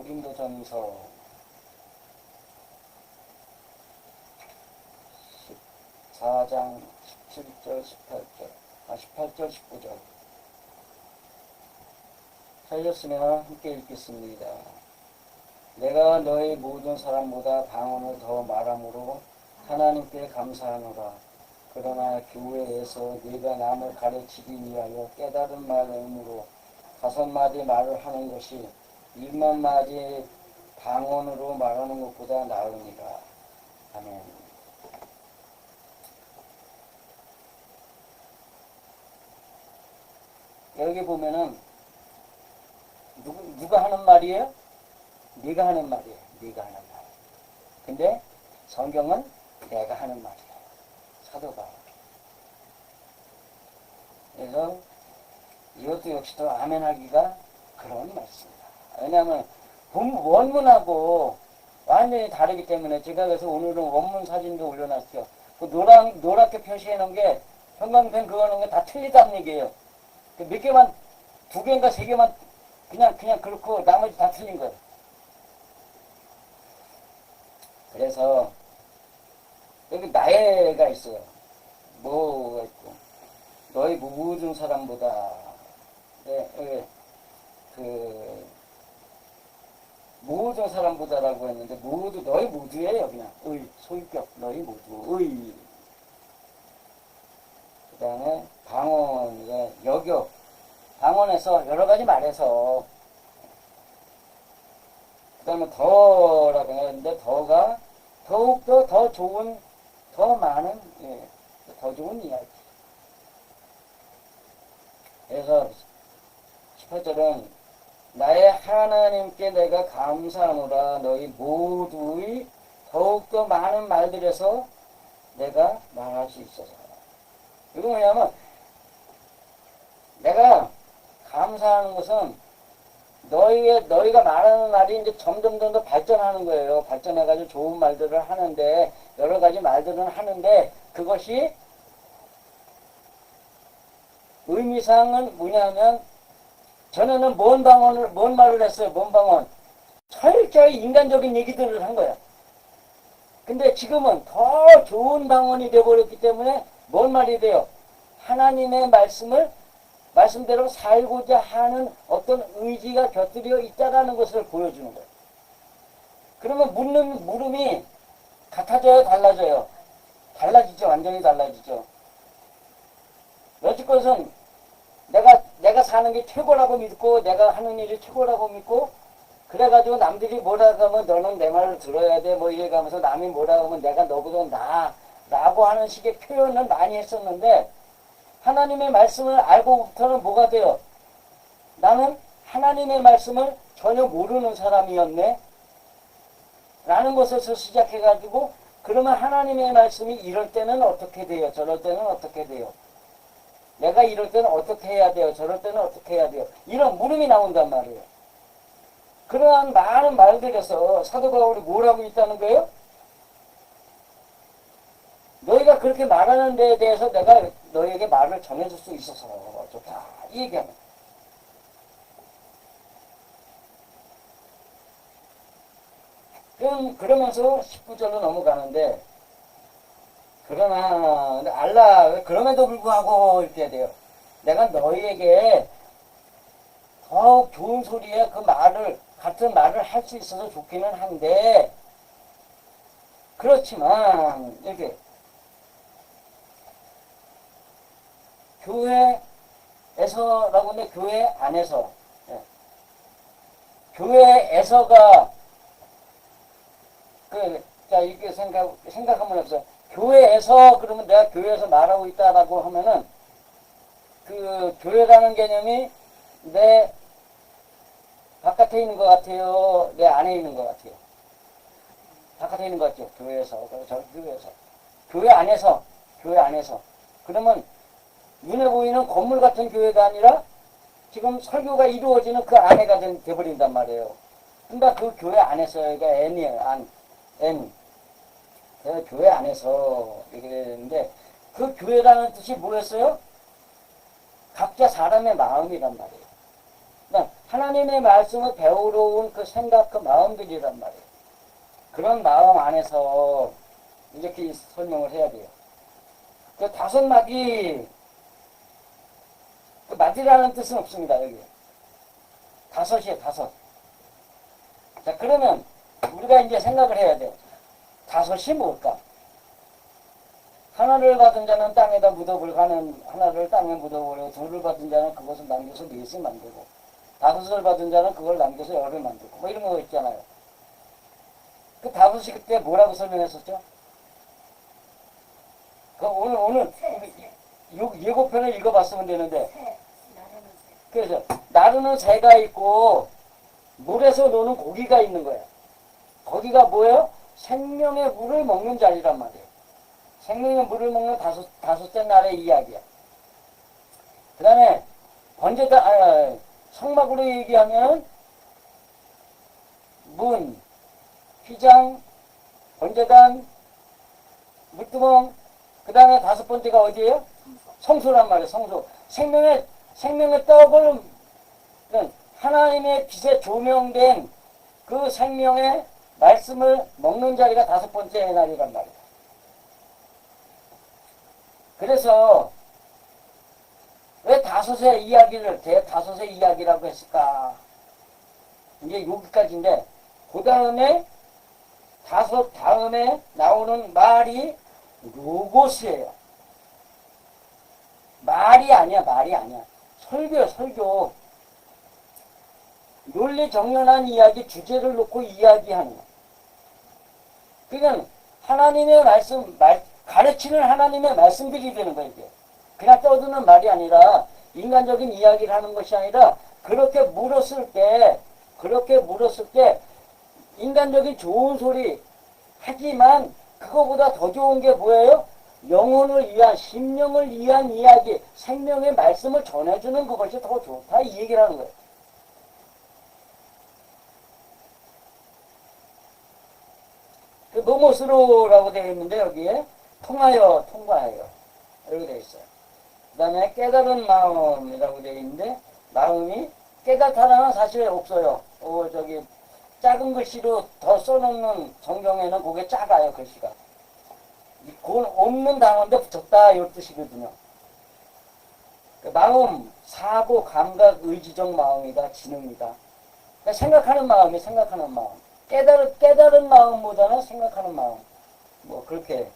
고린도전서 14장 17절 18절 19절 살렸으면 함께 읽겠습니다. 내가 너희 모든 사람보다 방언을 더 말함으로 하나님께 감사하노라. 그러나 교회에서 네가 남을 가르치기 위하여 깨달은 말음으로 5마디 말을 하는 것이 1만 마디 방언으로 말하는 것보다 나으니라. 아멘. 여기 보면은 누가 하는 말이에요? 네가 하는 말이에요. 네가 하는 말. 근데 성경은 내가 하는 말이에요. 사도가. 그래서 이것도 역시 또 아멘하기가 그런 말씀이다. 왜냐하면 원문하고 완전히 다르기 때문에 제가 그래서 오늘은 원문 사진도 올려놨어요. 그 노랗게 표시해 놓은 게 형광펜 그거 놓은 게 다 틀리다는 얘기예요. 몇 개만, 2개인가 3개만 그냥 그렇고 나머지 다 틀린 거예요. 그래서 여기 나에가 있어요. 뭐가 있고 너희 모든 사람보다 모든 사람보다라고 했는데 너희 모두예요. 그냥 소유격 너희 모두 그 다음에 방언, 여격 방언에서 여러가지 말해서 그 다음에 더라고 했는데 더가 더욱더 더 좋은 더 많은 더 좋은 이야기. 그래서 18절은 나의 하나님께 내가 감사하노라. 너희 모두의 더욱더 많은 말들에서 내가 말할 수 있어서. 이거 뭐냐면 내가 감사하는 것은 너희가 말하는 말이 이제 점점 더 발전하는 거예요. 발전해가지고 좋은 말들을 하는데 여러 가지 말들은 하는데 그것이 의미상은 뭐냐면 전에는 뭔 말을 했어요. 뭔 방언. 철저히 인간적인 얘기들을 한 거야. 근데 지금은 더 좋은 방언이 되어버렸기 때문에 뭔 말이 돼요? 하나님의 말씀대로 살고자 하는 어떤 의지가 곁들여 있다라는 것을 보여주는 거예요. 그러면 묻는 물음이 같아져요? 달라져요? 달라지죠. 완전히 달라지죠. 여지껏은 내가 사는 게 최고라고 믿고 내가 하는 일이 최고라고 믿고 그래가지고 남들이 뭐라고 하면 너는 내 말을 들어야 돼 뭐 이래가면서 남이 뭐라고 하면 내가 너보다 나아 라고 하는 식의 표현을 많이 했었는데 하나님의 말씀을 알고부터는 뭐가 돼요? 나는 하나님의 말씀을 전혀 모르는 사람이었네 라는 것에서 시작해가지고 그러면 하나님의 말씀이 이럴 때는 어떻게 돼요? 저럴 때는 어떻게 돼요? 내가 이럴 때는 어떻게 해야 돼요? 저럴 때는 어떻게 해야 돼요? 이런 물음이 나온단 말이에요. 그러한 많은 말들에서 사도 바울이 뭘 하고 있다는 거예요? 너희가 그렇게 말하는 데에 대해서 내가 너희에게 말을 전해줄 수 있어서 좋다. 이 얘기하는 거예요. 그러면서 19절로 넘어가는데 그러나 그럼에도 불구하고 이렇게 해야 돼요. 내가 너희에게 더욱 좋은 소리에 같은 말을 할 수 있어서 좋기는 한데 그렇지만 이렇게 교회에서라고 하는데 교회 안에서 교회에서가 이렇게 생각하면 없어요. 교회에서 그러면 내가 교회에서 말하고 있다라고 하면은 그 교회라는 개념이 내 바깥에 있는 것 같아요? 내 안에 있는 것 같아요? 바깥에 있는 것 같죠? 교회에서. 교회 안에서. 그러면 눈에 보이는 건물 같은 교회가 아니라 지금 설교가 이루어지는 그 안에가 돼버린단 말이에요. 그러니까 그 교회 안에서가 N이에요. N. 교회 안에서 이렇게 되는데 그 교회라는 뜻이 뭐였어요? 각자 사람의 마음이란 말이에요. 그러니까 하나님의 말씀을 배우러 온 그 생각, 그 마음들이란 말이에요. 그런 마음 안에서 이렇게 설명을 해야 돼요. 그 다섯 마디, 그 마디라는 뜻은 없습니다, 여기. 다섯이에요, 다섯. 자, 그러면 우리가 이제 생각을 해야 돼요. 다섯이 뭘까? 하나를 받은 자는 땅에다 묻어버리고, 하나를 땅에 묻어버리고, 둘을 받은 자는 그것을 남겨서 넷을 만들고, 다섯을 받은 자는 그걸 남겨서 열을 만들고, 뭐 이런 거 있잖아요. 그 다섯이 그때 뭐라고 설명했었죠? 그 오늘 예고편을 읽어봤으면 되는데, 그래서 나르는 새가 있고 물에서 노는 고기가 있는 거야. 거기가 뭐예요? 생명의 물을 먹는 자리란 말이에요. 생명의 물을 먹는 다섯째 날의 이야기야. 그 다음에 성막으로 얘기하면 문, 휘장, 번제단, 물두멍, 그 다음에 다섯 번째가 어디예요? 성소란 말이에요. 성소. 생명의 떡을, 하나님의 빛에 조명된 그 생명의 말씀을 먹는 자리가 다섯 번째 날이란 말이에요. 그래서 왜 다섯의 이야기를 대다섯의 이야기라고 했을까? 이제 여기까지인데, 그 다음에 다섯 다음에 나오는 말이 로고스예요. 말이 아니야. 설교. 논리 정연한 이야기, 주제를 놓고 이야기하는 거. 그러니까 하나님의 가르치는 하나님의 말씀들이 되는 거예요, 이게. 그냥 떠드는 말이 아니라, 인간적인 이야기를 하는 것이 아니라, 그렇게 물었을 때, 인간적인 좋은 소리, 하지만, 그거보다 더 좋은 게 뭐예요? 영혼을 위한, 심령을 위한 이야기, 생명의 말씀을 전해주는 그것이 더 좋다, 이 얘기를 하는 거예요. 그 노모스로라고 되어 있는데, 여기에 통과하여 이렇게 되어 있어요. 그 다음에 깨달은 마음이라고 되어 있는데, 마음이 깨닫다라는 사실 없어요. 작은 글씨로 더 써놓는 성경에는 그게 작아요, 글씨가. 그건 없는 단어인데 붙였다, 이 뜻이거든요. 그 마음, 사고, 감각, 의지적 마음이다, 지능이다. 그러니까 생각하는 마음. 깨달은 마음보다는 생각하는 마음. 뭐, 그렇게.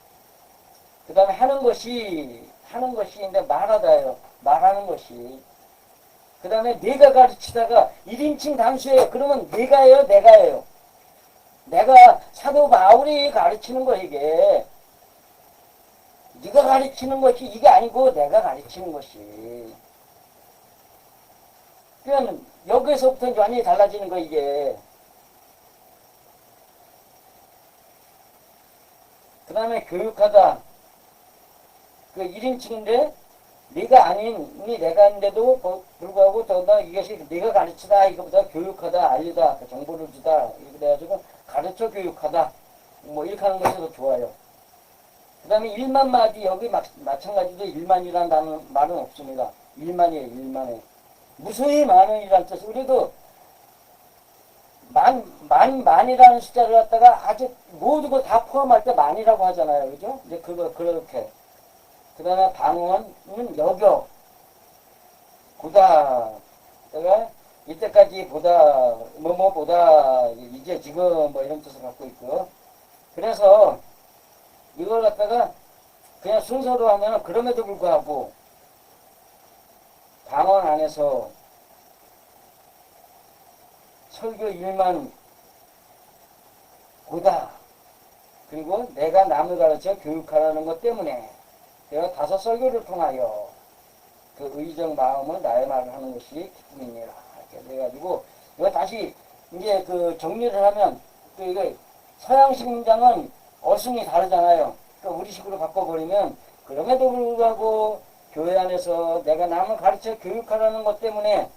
그 다음에 하는 것이인데 말하다예요. 말하는 것이. 그 다음에 내가 가르치다가 1인칭 단수예요. 그러면 내가예요. 내가 사도 바울이 가르치는 거, 이게. 네가 가르치는 것이 이게 아니고 내가 가르치는 것이. 그러니까 여기서부터 완전히 달라지는 거, 이게. 그 다음에 교육하다. 그 1인칭인데 네가 아니니 내가 있는데도 불구하고 더더 이것이 네가 가르치다, 이거보다 교육하다, 알리다, 그 정보를 주다, 이렇게 돼가지고 가르쳐 교육하다, 뭐 이렇게 하는 것이 더 좋아요. 그 다음에 1만 마디, 여기 마찬가지로 1만이라는 말은 없습니다. 1만이에요, 1만에. 무수히 많은이라는 뜻. 우리도 만이라는 숫자를 갖다가 아주 모든 걸 다 포함할 때 만이라고 하잖아요. 그죠? 이제 그렇게. 그 다음에 방언은 여겨. 보다. 내가 이때까지 보다, 보다, 이제 지금 뭐 이런 뜻을 갖고 있고요. 그래서 이걸 갖다가 그냥 순서로 하면 그럼에도 불구하고 방언 안에서 설교 일만 보다. 그리고 내가 남을 가르쳐 교육하라는 것 때문에 내가 다섯 설교를 통하여 그 의적 마음을 나의 말을 하는 것이 기쁨이니라. 이렇게 돼가지고 이거 다시 이제 그 정리를 하면 이게 서양식 문장은 어순이 다르잖아요. 그러니까 우리식으로 바꿔버리면 그럼에도 불구하고 교회 안에서 내가 남을 가르쳐 교육하라는 것 때문에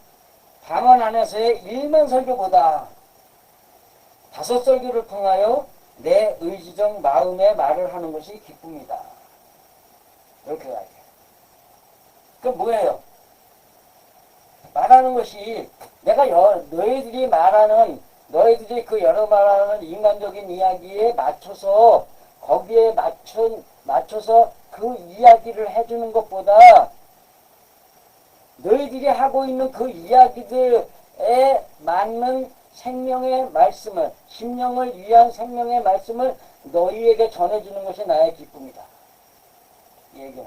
방언 안에서의 1만 설교보다 다섯 설교를 통하여 내 의지적 마음의 말을 하는 것이 기쁨이다. 이렇게 가야 돼요. 그럼 뭐예요? 말하는 것이 너희들이 그 여러 말하는 인간적인 이야기에 맞춰서 거기에 맞춰서 그 이야기를 해주는 것보다 너희들이 하고 있는 그 이야기들에 맞는 생명의 말씀을, 심령을 위한 생명의 말씀을 너희에게 전해주는 것이 나의 기쁨이다. 이 얘기는.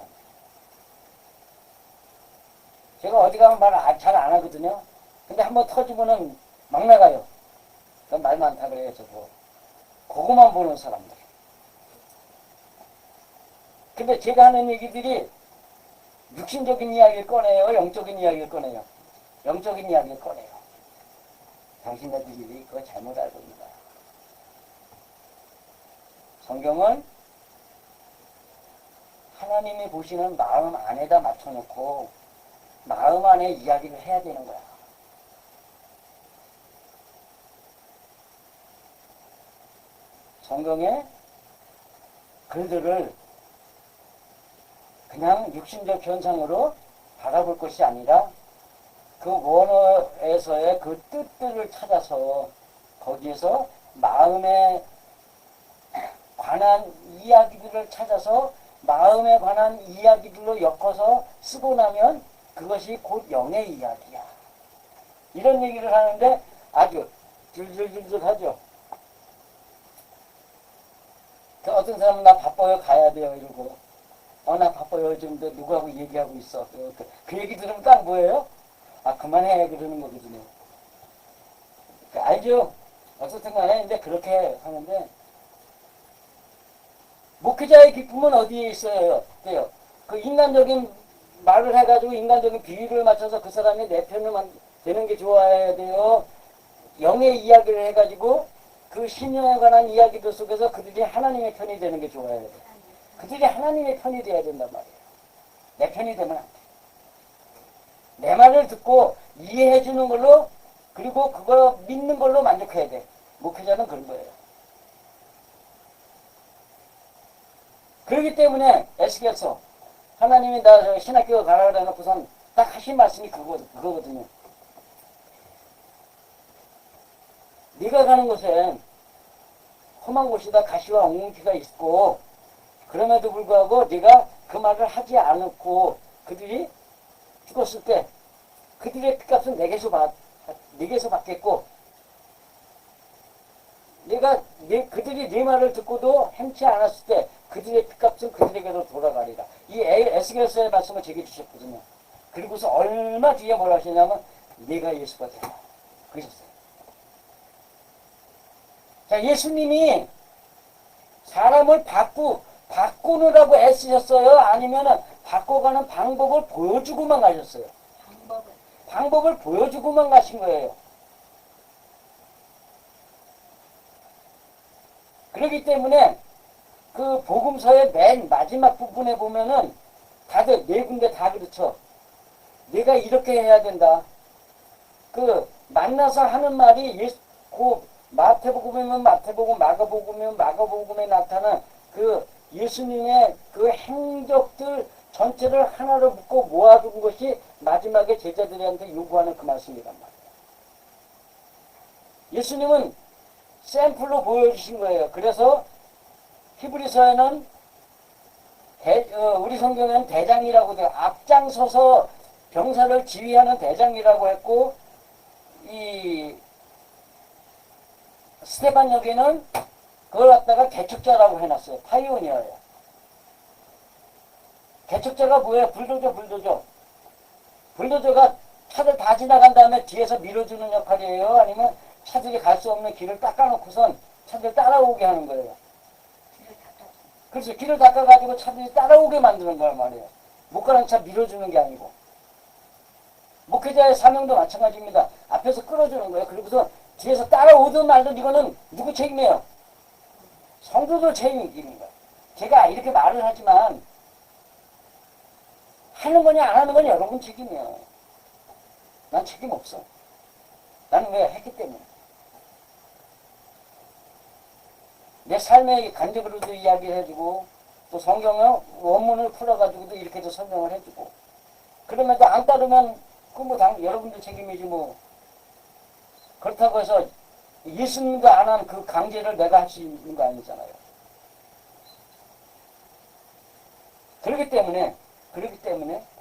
제가 어디 가면 말 잘 안 하거든요. 근데 한번 터지면은 막 나가요. 그건 말 많다 그래요, 저도. 그거만 보는 사람들. 근데 제가 하는 얘기들이 육신적인 이야기를 꺼내요, 영적인 이야기를 꺼내요. 영적인 이야기를 꺼내요. 당신네들이 그거 잘못 알고 있다. 성경은 하나님이 보시는 마음 안에다 맞춰놓고 마음 안에 이야기를 해야 되는 거야. 성경의 글들을 그냥 육신적 현상으로 바라볼 것이 아니라 그 원어에서의 그 뜻들을 찾아서 거기에서 마음에 관한 이야기들을 찾아서 마음에 관한 이야기들로 엮어서 쓰고 나면 그것이 곧 영의 이야기야. 이런 얘기를 하는데 아주 줄줄줄줄 하죠. 어떤 사람은 나 바빠요 가야 돼요 이러고 나 바빠요 지금 누구하고 얘기하고 있어. 그 얘기 들으면 딱 뭐예요? 그만해 그러는 거거든요. 알죠? 어쨌든 간에 이제 그렇게 하는데 목회자의 기쁨은 어디에 있어요? 그 인간적인 말을 해가지고 인간적인 비유를 맞춰서 그 사람이 내 편을 되는 게 좋아야 돼요. 영의 이야기를 해가지고 그 신령에 관한 이야기들 속에서 그들이 하나님의 편이 되는 게 좋아야 돼. 그들이 하나님의 편이 돼야 된단 말이에요. 내 편이 되면 안 돼. 내 말을 듣고 이해해 주는 걸로 그리고 그거 믿는 걸로 만족해야 돼. 목회자는 그런 거예요. 그렇기 때문에 에스겔서 하나님이 나 신학교 가라 그래놓고선 딱 하신 말씀이 그거거든요. 네가 가는 곳에 험한 곳이다 가시와 엉겅퀴가 있고 그럼에도 불구하고 네가 그 말을 하지 않고 그들이 죽었을 때 그들의 피값은 내게서 받겠고 그들이 네 말을 듣고도 행치 않았을 때 그들의 피값은 그들에게로 돌아가리라. 이 에스겔서의 말씀을 제게 주셨거든요. 그리고서 얼마 뒤에 뭐라 하시냐면 네가 예수가 되라 그러셨어요. 자, 예수님이 사람을 바꾸느라고 애쓰셨어요? 아니면 바꿔가는 방법을 보여주고만 가셨어요? 방법을 보여주고만 가신 거예요. 그렇기 때문에 그 복음서의 맨 마지막 부분에 보면은 다들 네 군데 다 그렇죠. 내가 이렇게 해야 된다. 그 만나서 하는 말이 그 마태복음이면 마태복음, 마가복음이면 마가복음에 나타난 그 예수님의 그 행적들 전체를 하나로 묶고 모아둔 것이 마지막에 제자들한테 요구하는 그 말씀이란 말이에요. 예수님은 샘플로 보여주신 거예요. 그래서 히브리서에는 우리 성경에는 대장이라고 돼요. 앞장서서 병사를 지휘하는 대장이라고 했고 이 스테반 여기는 그걸 갖다가 개척자라고 해놨어요. 파이오니어예요. 개척자가 뭐예요? 불도저가 차들 다 지나간 다음에 뒤에서 밀어주는 역할이에요? 아니면 차들이 갈 수 없는 길을 닦아놓고선 차들 따라오게 하는 거예요? 그래서 길을 닦아가지고 차들이 따라오게 만드는 거란 말이에요. 못 가는 차 밀어주는 게 아니고. 목회자의 사명도 마찬가지입니다. 앞에서 끌어주는 거예요. 그리고서 뒤에서 따라오든 말든 이거는 누구 책임이에요? 성도들 책임인 거예요. 제가 이렇게 말을 하지만 하는 거냐 안 하는 거냐 여러분 책임이에요. 난 책임 없어. 나는 왜 했기 때문에. 내 삶의 간접으로도 이야기를 해주고 또 성경의 원문을 풀어가지고도 이렇게도 설명을 해주고 그럼에도 안 따르면 여러분들 책임이지 뭐. 그렇다고 해서 예수님도 안 한 그 강제를 내가 할 수 있는 거 아니잖아요. 그렇기 때문에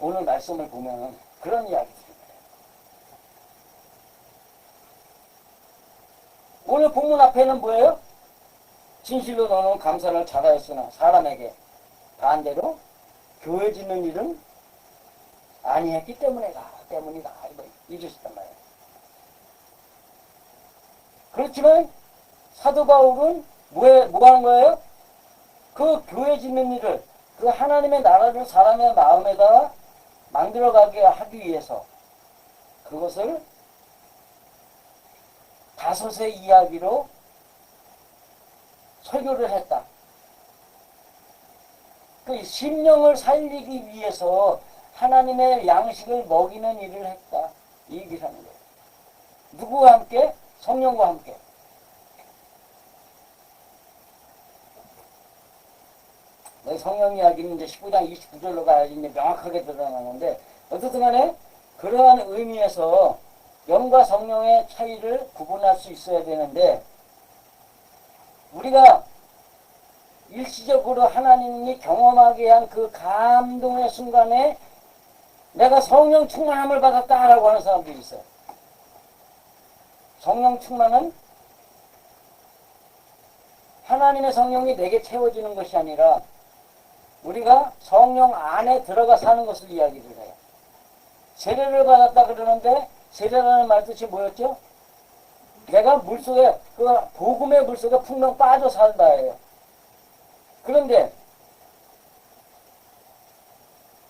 오늘 말씀을 보면 그런 이야기들입니다. 오늘 본문 앞에는 뭐예요? 진실로 너는 감사를 잘하였으나 사람에게 반대로 교회 짓는 일은 아니했기 때문이다. 이러셨단 말이에요. 그렇지만 사도 바울은 뭐 하는 거예요? 그 교회 짓는 일을, 그 하나님의 나라를 사람의 마음에다 만들어가게 하기 위해서 그것을 다섯의 이야기로 설교를 했다. 그 심령을 살리기 위해서 하나님의 양식을 먹이는 일을 했다. 이 얘기를 하는 거예요. 누구와 함께? 성령과 함께. 성령 이야기는 이제 19장 29절로 가야지 이제 명확하게 드러나는데, 어쨌든 간에 그러한 의미에서 영과 성령의 차이를 구분할 수 있어야 되는데, 우리가 일시적으로 하나님이 경험하게 한 그 감동의 순간에 내가 성령 충만함을 받았다라고 하는 사람들이 있어요. 성령 충만은 하나님의 성령이 내게 채워지는 것이 아니라 우리가 성령 안에 들어가 사는 것을 이야기를 해요. 세례를 받았다 그러는데 세례라는 말 뜻이 뭐였죠? 내가 물속에, 그 복음의 물속에 풍덩 빠져 산다예요. 그런데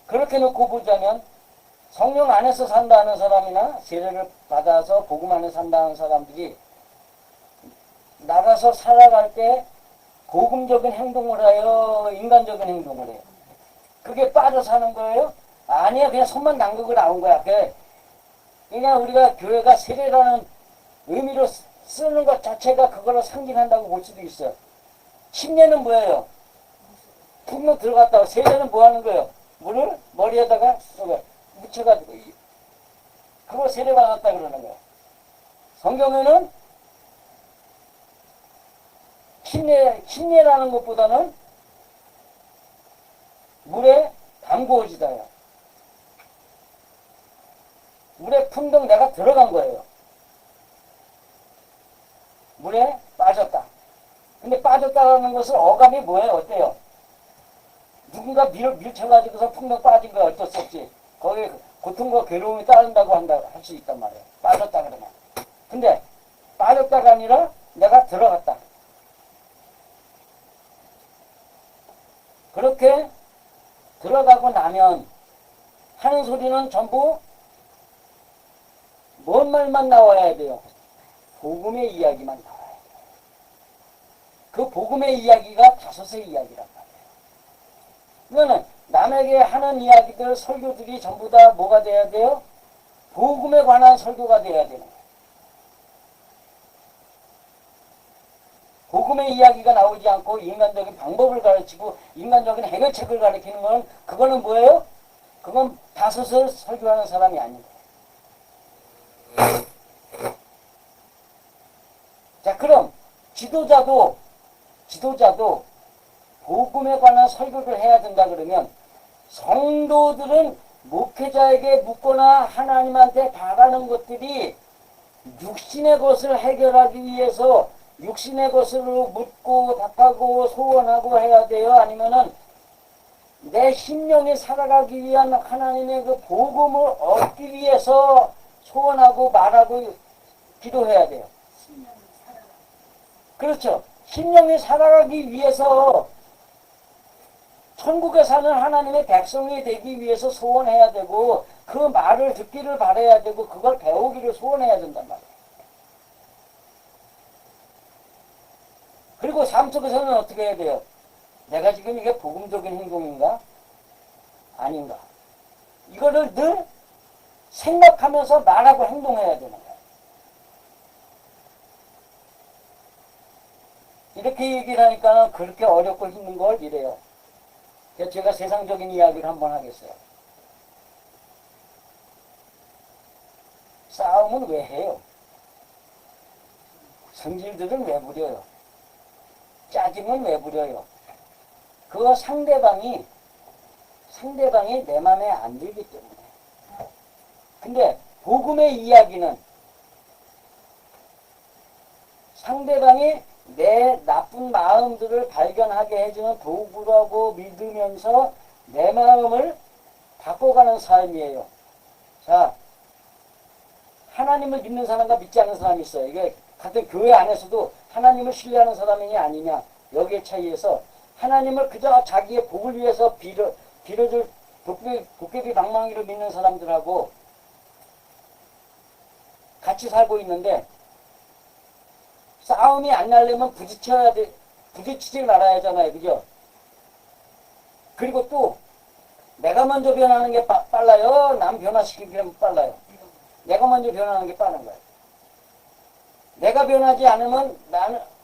그렇게 놓고 보자면 성령 안에서 산다는 사람이나 세례를 받아서 복음 안에 산다는 사람들이 나가서 살아갈 때 복음적인 행동을 해요? 인간적인 행동을 해요? 그게 빠져 사는 거예요? 아니야, 그냥 손만 담그고 나온 거야. 그냥 우리가 교회가 세례라는 의미로 쓰는 것 자체가 그걸로 상징한다고 볼 수도 있어요. 침례는 뭐예요? 풍덩 들어갔다고. 세례는 뭐 하는 거예요? 물을 머리에다가 묻혀가지고 그걸 세례 받았다 그러는 거예요. 성경에는 침례라는 것보다는 물에 담그어지다요. 물에 풍덩 내가 들어간 거예요. 물에 빠졌다. 근데 빠졌다라는 것은 어감이 뭐예요? 어때요? 누군가 밀쳐가지고서 풍덩 빠진 거야. 어쩔 수 없지. 거기에 고통과 괴로움이 따른다고 할 수 있단 말이에요. 빠졌다 그러면. 근데 빠졌다가 아니라 내가 들어갔다. 그렇게 들어가고 나면 하는 소리는 전부 뭔 말만 나와야 돼요? 복음의 이야기만 나와야 돼요. 그 복음의 이야기가 다섯의 이야기란 말이에요. 그러면 남에게 하는 이야기들, 설교들이 전부 다 뭐가 돼야 돼요? 복음에 관한 설교가 돼야 되는 거예요. 복음의 이야기가 나오지 않고 인간적인 방법을 가르치고 인간적인 해결책을 가르치는 건 그거는 뭐예요? 그건 다섯을 설교하는 사람이 아닌 거예요. 자, 그럼 지도자도 복음에 관한 설교를 해야 된다 그러면 성도들은 목회자에게 묻거나 하나님한테 바라는 것들이 육신의 것을 해결하기 위해서 육신의 것으로 묻고 답하고 소원하고 해야 돼요? 아니면은 내 심령이 살아가기 위한 하나님의 그 복음을 얻기 위해서 소원하고 말하고 기도해야 돼요? 그렇죠. 심령이 살아가기 위해서 천국에 사는 하나님의 백성이 되기 위해서 소원해야 되고 그 말을 듣기를 바라야 되고 그걸 배우기를 소원해야 된단 말이에요. 그리고 삶 속에서는 어떻게 해야 돼요? 내가 지금 이게 복음적인 행동인가? 아닌가? 이거를 늘 생각하면서 말하고 행동해야 되는 거예요. 이렇게 얘기를 하니까 그렇게 어렵고 힘든 걸 이래요. 제가 세상적인 이야기를 한번 하겠어요. 싸움은 왜 해요? 성질들은 왜 부려요? 짜증은 왜 부려요? 그거 상대방이 내 맘에 안 들기 때문에. 근데 복음의 이야기는 상대방이 내 나쁜 마음들을 발견하게 해주는 도구라고 믿으면서 내 마음을 바꿔가는 삶이에요. 자, 하나님을 믿는 사람과 믿지 않는 사람이 있어요. 이게 같은 교회 안에서도 하나님을 신뢰하는 사람이냐 아니냐 여기에 차이에서 하나님을 그저 자기의 복을 위해서 빌어줄 도깨비 방망이로 믿는 사람들하고 같이 살고 있는데 싸움이 안 나려면 부딪히지 말아야 하잖아요. 그죠? 그리고 또 내가 먼저 변하는 게 빨라요? 남 변화시키기는 빨라요? 내가 먼저 변하는 게 빠른 거예요. 내가 변하지 않으면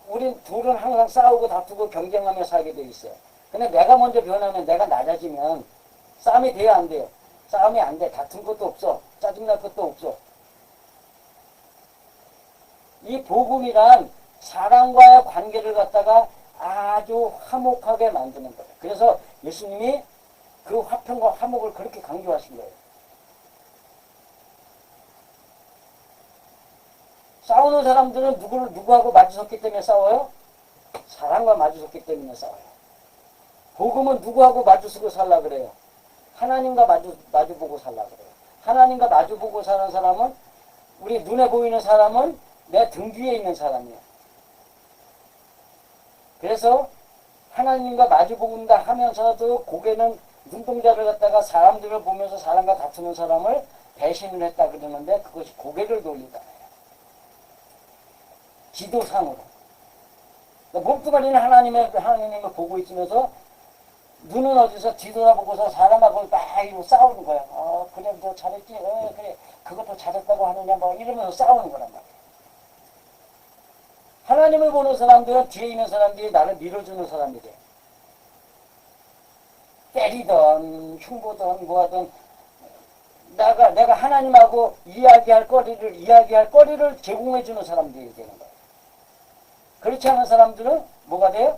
우린 둘은 항상 싸우고 다투고 경쟁하며 살게 돼 있어요. 근데 내가 먼저 변하면 내가 낮아지면 싸움이 돼야 안 돼요. 싸움이 안 돼. 다툰 것도 없어. 짜증날 것도 없어. 이 복음이란 사람과의 관계를 갖다가 아주 화목하게 만드는 거예요. 그래서 예수님이 그 화평과 화목을 그렇게 강조하신 거예요. 싸우는 사람들은 누구하고 마주섰기 때문에 싸워요? 사람과 마주섰기 때문에 싸워요. 복음은 누구하고 마주서고 살라 그래요? 하나님과 마주보고 살라 그래요. 하나님과 마주보고 사는 사람은 우리 눈에 보이는 사람은 내 등 뒤에 있는 사람이에요. 그래서 하나님과 마주본다 하면서도 고개는 눈동자를 갖다가 사람들을 보면서 사람과 다투는 사람을 배신을 했다 그러는데 그것이 고개를 돌리다. 지도상으로. 몸뚱아리는 하나님을 보고 있으면서 눈은 어디서 뒤돌아보고서 사람하고 막 이러고 싸우는 거야. 그래, 너 잘했지? 그래, 그것도 잘했다고 하느냐, 뭐 이러면서 싸우는 거란 말이야. 하나님을 보는 사람들은 뒤에 있는 사람들이 나를 밀어주는 사람이래. 때리던, 흉보던, 뭐하던, 내가 하나님하고 이야기할 거리를 제공해주는 사람들이 되는 거야. 그렇지 않은 사람들은 뭐가 돼요?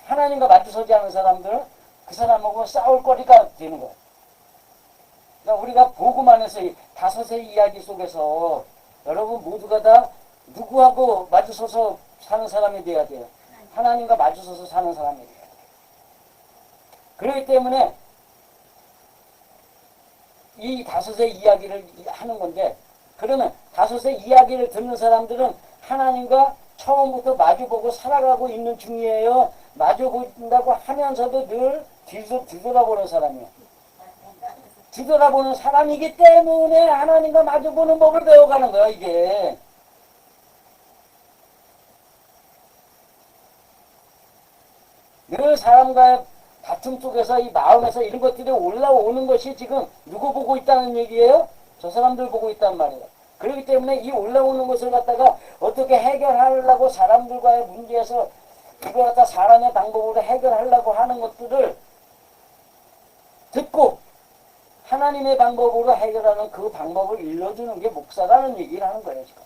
하나님과 마주서지 않은 사람들은 그 사람하고 싸울 거리가 되는 거야. 그러니까 우리가 복음 안에서 이 다섯의 이야기 속에서 여러분 모두가 다 누구하고 마주서서 사는 사람이 돼야 돼요. 하나님과 마주서서 사는 사람이 돼야 돼요. 그렇기 때문에 이 다섯의 이야기를 하는 건데 그러면 다섯의 이야기를 듣는 사람들은 하나님과 처음부터 마주보고 살아가고 있는 중이에요. 마주본다고 하면서도 늘 뒤돌아보는 사람이에요. 뒤돌아보는 사람이기 때문에 하나님과 마주보는 법을 배워가는 거야, 이게. 늘 사람과의 다툼 속에서 이 마음에서 이런 것들이 올라오는 것이 지금 누구 보고 있다는 얘기예요? 저 사람들 보고 있단 말이에요. 그렇기 때문에 이 올라오는 것을 갖다가 어떻게 해결하려고 사람들과의 문제에서 이걸 갖다 사람의 방법으로 해결하려고 하는 것들을 듣고 하나님의 방법으로 해결하는 그 방법을 일러주는 게 목사라는 얘기를 하는 거예요, 지금.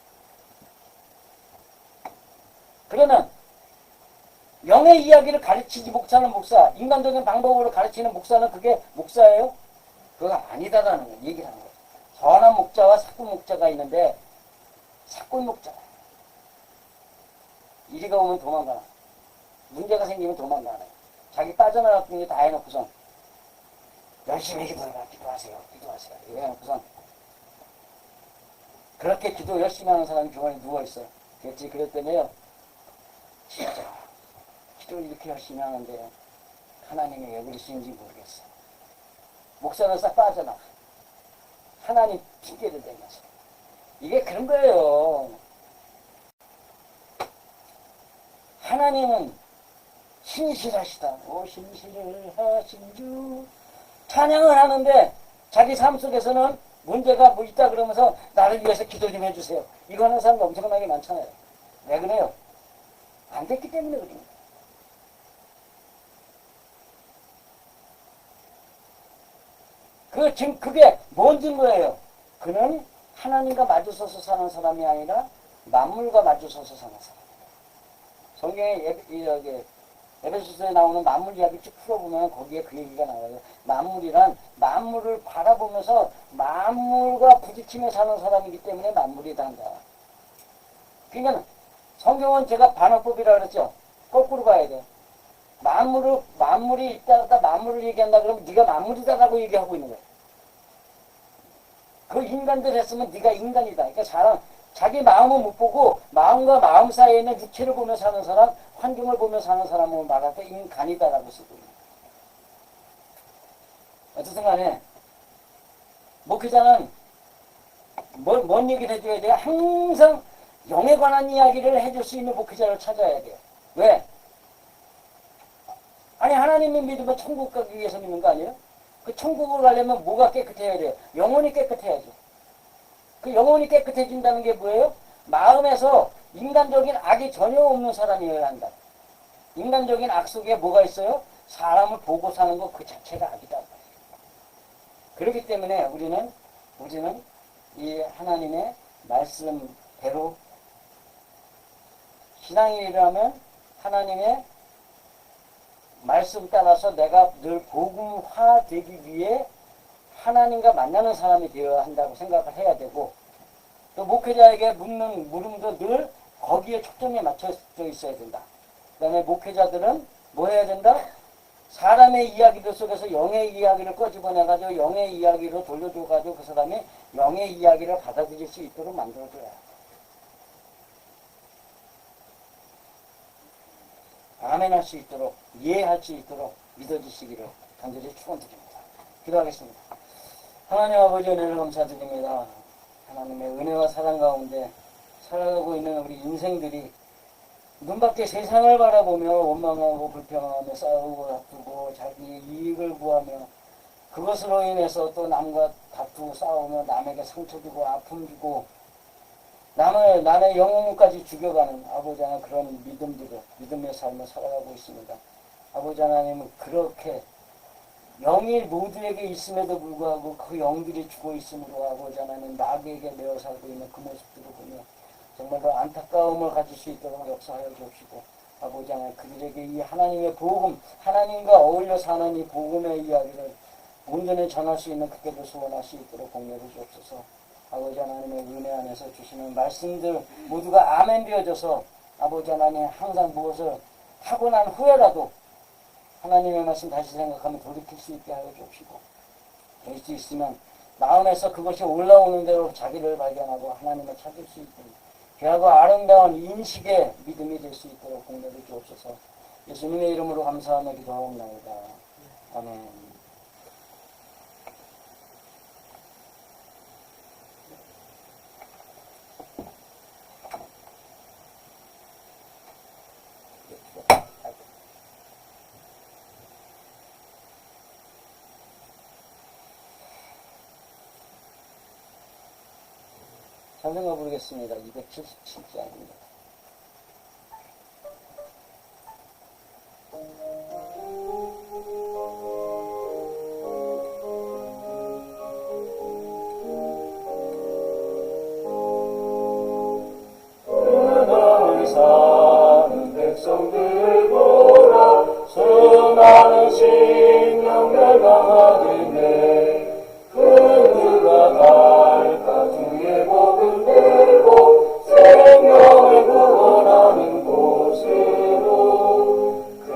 그러면 영의 이야기를 가르치지 목사는 목사, 인간적인 방법으로 가르치는 목사는 그게 목사예요? 그거 아니다라는 얘기를 하는 거예요. 선한 목자와 사꾼 목자가 있는데 사꾼 목자 이리가 오면 도망가나 문제가 생기면 도망가나 자기 빠져나갈 게 다 해놓고선 열심히 기도하세요 이거 해놓고선 그렇게 기도 열심히 하는 사람이 병원에 누워있어요. 그랬지. 그랬더니요 진짜 기도를 이렇게 열심히 하는데 하나님이 왜 그러시는지 모르겠어. 목사는 싹 빠져나가. 하나님 핑계를 대면서. 이게 그런 거예요. 하나님은 신실하시다. 오 신실을 하신 주 찬양을 하는데 자기 삶 속에서는 문제가 뭐 있다 그러면서 나를 위해서 기도 좀 해주세요. 이거 하는 사람도 엄청나게 많잖아요. 왜 그래요? 안 됐기 때문에 그래요. 지금 그게 뭔 증거예요? 그는 하나님과 마주서서 사는 사람이 아니라 만물과 마주서서 사는 사람. 성경에 에베소서에 나오는 만물 이야기 쭉 풀어보면 거기에 그 얘기가 나와요. 만물이란 만물을 바라보면서 만물과 부딪히며 사는 사람이기 때문에 만물이 단다. 그러니까 성경은 제가 반어법이라고 그랬죠. 거꾸로 봐야 돼. 만물이 있다가 만물을 얘기한다 그러면 네가 만물이다라고 얘기하고 있는 거야. 그 인간들 했으면 네가 인간이다. 그러니까 사람 자기 마음은 못 보고 마음과 마음 사이에 있는 육체를 보며 사는 사람, 환경을 보며 사는 사람을 말할 때 인간이다라고 쓰고 있는 거야. 어쨌든 간에 목회자는 뭔 얘기를 해줘야 돼요? 항상 영에 관한 이야기를 해줄 수 있는 목회자를 찾아야 돼요. 왜? 아니 하나님을 믿으면 천국 가기 위해서 믿는 거 아니에요? 그 천국을 가려면 뭐가 깨끗해야 돼요? 영혼이 깨끗해야죠. 그 영혼이 깨끗해진다는 게 뭐예요? 마음에서 인간적인 악이 전혀 없는 사람이어야 한다. 인간적인 악 속에 뭐가 있어요? 사람을 보고 사는 것 그 자체가 악이다. 그렇기 때문에 우리는 이 하나님의 말씀대로 신앙인이라면 하나님의 말씀 따라서 내가 늘 복음화되기 위해 하나님과 만나는 사람이 되어야 한다고 생각을 해야 되고, 또 목회자에게 묻는 물음도 늘 거기에 초점이 맞춰져 있어야 된다. 그 다음에 목회자들은 뭐 해야 된다? 사람의 이야기들 속에서 영의 이야기를 꺼집어내가지고 영의 이야기로 돌려줘가지고 그 사람이 영의 이야기를 받아들일 수 있도록 만들어줘야 해. 아멘할 수 있도록, 이해할 수 있도록 믿어주시기를 간절히 축원드립니다. 기도하겠습니다. 하나님 아버지 은혜를 감사드립니다. 하나님의 은혜와 사랑 가운데 살아가고 있는 우리 인생들이 눈밖에 세상을 바라보며 원망하고 불평하며 싸우고 다투고 자기의 이익을 구하며 그것으로 인해서 또 남과 다투고 싸우며 남에게 상처 주고 아픔 주고 남의 영혼까지 죽여가는 아버지 하나님 그런 믿음의 삶을 살아가고 있습니다. 아버지 하나님은 그렇게 영이 모두에게 있음에도 불구하고 그 영들이 죽어 있으므로 아버지 하나님 낙에게 매어 살고 있는 그 모습들을 보며 정말로 안타까움을 가질 수 있도록 역사하여 주옵시고 아버지 하나님 그들에게 이 하나님의 복음 하나님과 어울려 사는 이 복음의 이야기를 온전히 전할 수 있는 그때도 소원할 수 있도록 공유해 주옵소서. 아버지 하나님의 은혜 안에서 주시는 말씀들 모두가 아멘 되어져서 아버지 하나님 항상 무엇을 하고 난 후에라도 하나님의 말씀 다시 생각하면 돌이킬 수 있게 하여 주옵시고 될 수 있으면 마음에서 그것이 올라오는 대로 자기를 발견하고 하나님을 찾을 수 있도록 귀하고 아름다운 인식의 믿음이 될 수 있도록 공유해 주옵소서. 예수님의 이름으로 감사하며 기도하옵나이다. 아멘. 찬송가 부르겠습니다. 277장입니다. 그날 사는 백성들 보라 수많은 심령 멸망하겠네 그 누가 갈까 주의 복음 들고 생명을 구원하는 곳으로 그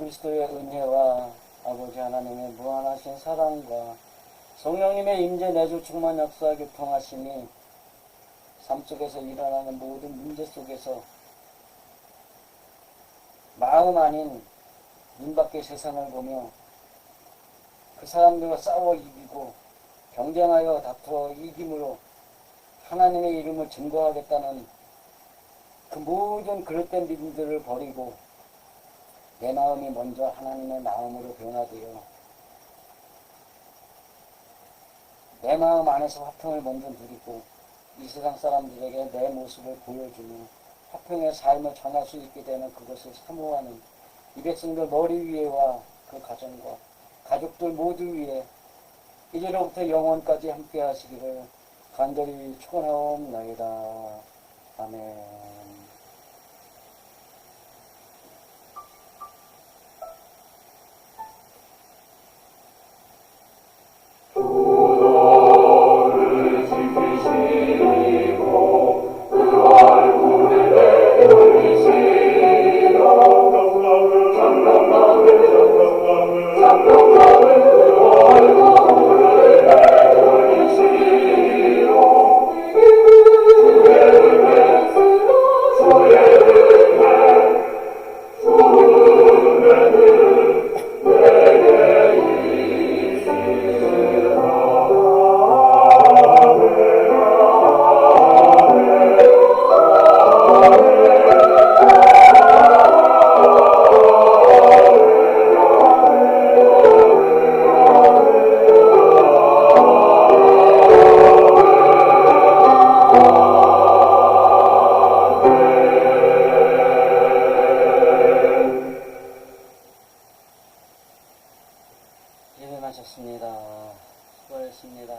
그리스도의 은혜와 아버지 하나님의 무한하신 사랑과 성령님의 임재 내주 충만 역사 교통하심이 삶 속에서 일어나는 모든 문제 속에서 마음 아닌 눈 밖의 세상을 보며 그 사람들과 싸워 이기고 경쟁하여 다투어 이김으로 하나님의 이름을 증거하겠다는 그 모든 그릇된 믿음들을 버리고 내 마음이 먼저 하나님의 마음으로 변화되어 내 마음 안에서 화평을 먼저 누리고 이 세상 사람들에게 내 모습을 보여주며 화평의 삶을 전할 수 있게 되는 그것을 사모하는 이 백성들 머리 위에와 그 가정과 가족들 모두 위에 이제로부터 영원까지 함께 하시기를 간절히 축원하옵나이다. 아멘. 고생하셨습니다. 수고하셨습니다.